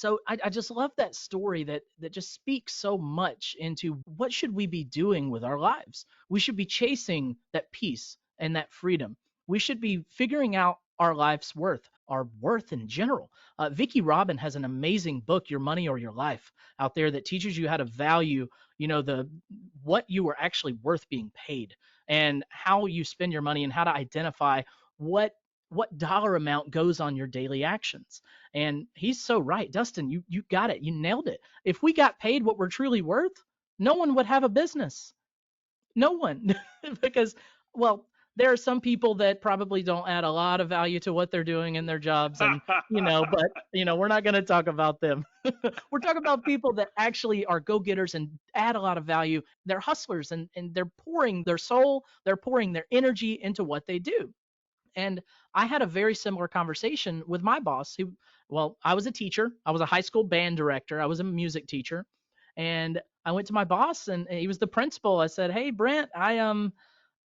So I just love that story that just speaks so much into what should we be doing with our lives. We should be chasing that peace and that freedom. We should be figuring out our life's worth, our worth in general. Vicky Robin has an amazing book, Your Money or Your Life, out there that teaches you how to value, the what you are actually worth being paid and how you spend your money and how to identify what dollar amount goes on your daily actions. And he's so right. Dustin, you got it. You nailed it. If we got paid what we're truly worth, no one would have a business. No one. Because, well, there are some people that probably don't add a lot of value to what they're doing in their jobs. And, but, we're not going to talk about them. We're talking about people that actually are go-getters and add a lot of value. They're hustlers and they're pouring their soul, they're pouring their energy into what they do. And I had a very similar conversation with my boss who, well, I was a teacher. I was a high school band director. I was a music teacher. And I went to my boss and he was the principal. I said, "Hey, Brent, I'm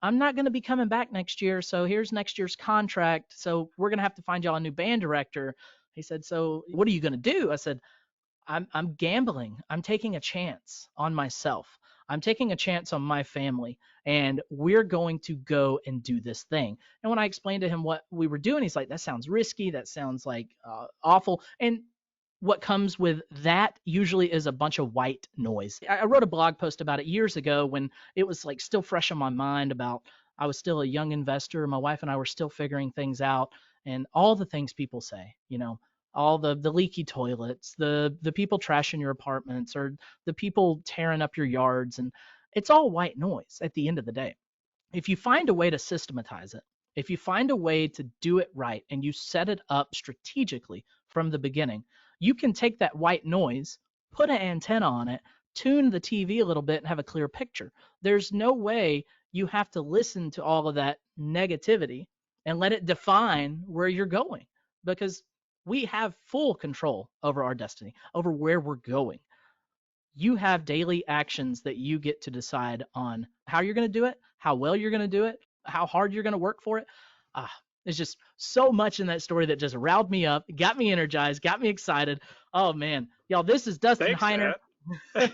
not going to be coming back next year. So here's next year's contract. So we're going to have to find y'all a new band director." He said, "So what are you going to do?" I said, I'm gambling. I'm taking a chance on myself. I'm taking a chance on my family, and we're going to go and do this thing." And when I explained to him what we were doing, he's like, "That sounds risky. That sounds like awful." And what comes with that usually is a bunch of white noise. I wrote a blog post about it years ago when it was like still fresh on my mind about I was still a young investor. My wife and I were still figuring things out and all the things people say, all the leaky toilets, the people trashing your apartments or the people tearing up your yards. And it's all white noise at the end of the day. If you find a way to systematize it, if you find a way to do it right and you set it up strategically from the beginning, you can take that white noise, put an antenna on it, tune the TV a little bit and have a clear picture. There's no way you have to listen to all of that negativity and let it define where you're going, because we have full control over our destiny, over where we're going. You have daily actions that you get to decide on how you're going to do it, how well you're going to do it, how hard you're going to work for it. There's just so much in that story that just riled me up, got me energized, got me excited. Oh man, y'all, this is Dustin Thanks, Heiner. man.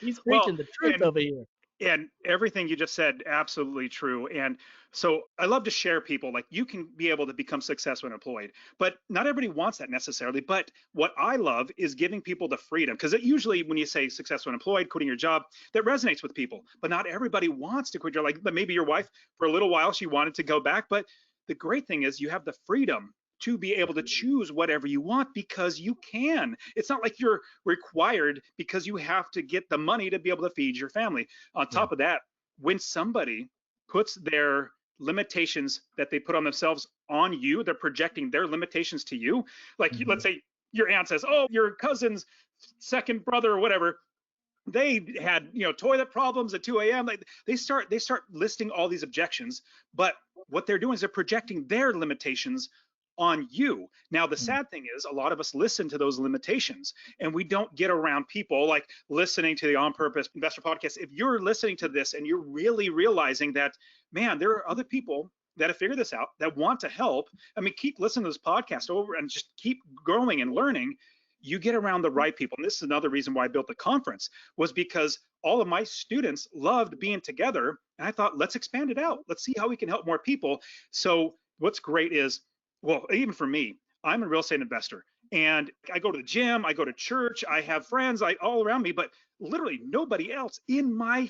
He's Well, preaching the truth over here. and everything you just said, absolutely true. And so I love to share people like you can be able to become successful and employed, but not everybody wants that necessarily. But what I love is giving people the freedom, because usually when you say successful and employed, quitting your job, that resonates with people. But not everybody wants to quit your, like maybe your wife for a little while she wanted to go back, but the great thing is you have the freedom to be able to choose whatever you want because you can. It's not like you're required because you have to get the money to be able to feed your family. On top of that, when somebody puts their limitations that they put on themselves on you, they're projecting their limitations to you. Like let's say your aunt says, "Oh, your cousin's second brother or whatever, they had toilet problems at 2 a.m." Like they start listing all these objections, but what they're doing is they're projecting their limitations on you. Now the sad thing is a lot of us listen to those limitations and we don't get around people like listening to the On Purpose Investor Podcast. If you're listening to this and you're really realizing that, man, there are other people that have figured this out that want to help, I mean, keep listening to this podcast over and just keep growing and learning. You get around the right people. And this is another reason why I built the conference, was because all of my students loved being together. And I thought, let's expand it out. Let's see how we can help more people. So what's great is, well, even for me, I'm a real estate investor and I go to the gym, I go to church, I have friends all around me, but literally nobody else in my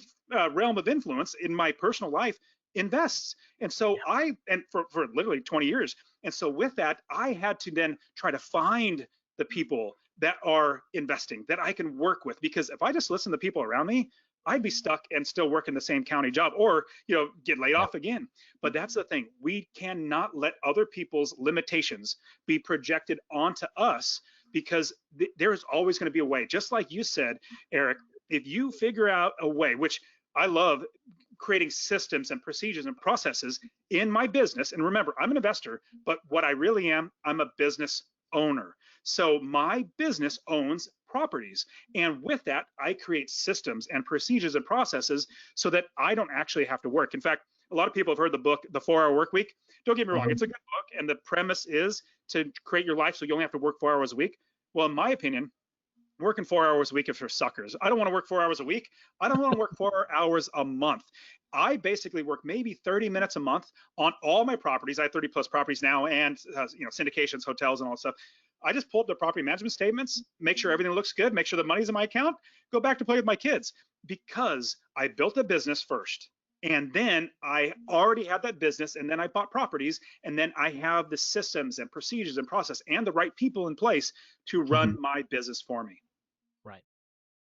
realm of influence in my personal life invests. And so for literally 20 years. And so with that, I had to then try to find the people that are investing that I can work with, because if I just listen to people around me, I'd be stuck and still working the same county job or, get laid off again. But that's the thing. We cannot let other people's limitations be projected onto us, because there is always going to be a way. Just like you said, Eric, if you figure out a way, which I love creating systems and procedures and processes in my business. And remember, I'm an investor, but what I really am, I'm a business owner. So my business owns properties. And with that, I create systems and procedures and processes so that I don't actually have to work. In fact, a lot of people have heard the book, The 4-Hour Work Week. Don't get me wrong, it's a good book. And the premise is to create your life so you only have to work 4 hours a week. Well, in my opinion, working 4 hours a week is for suckers. I don't want to work 4 hours a week. I don't want to work 4 hours a month. I basically work maybe 30 minutes a month on all my properties. I have 30 plus properties now, and syndications, hotels, and all that stuff. I just pull up the property management statements, make sure everything looks good, make sure the money's in my account, go back to play with my kids, because I built a business first. And then I already had that business, and then I bought properties, and then I have the systems and procedures and process and the right people in place to Mhm. run my business for me. Right.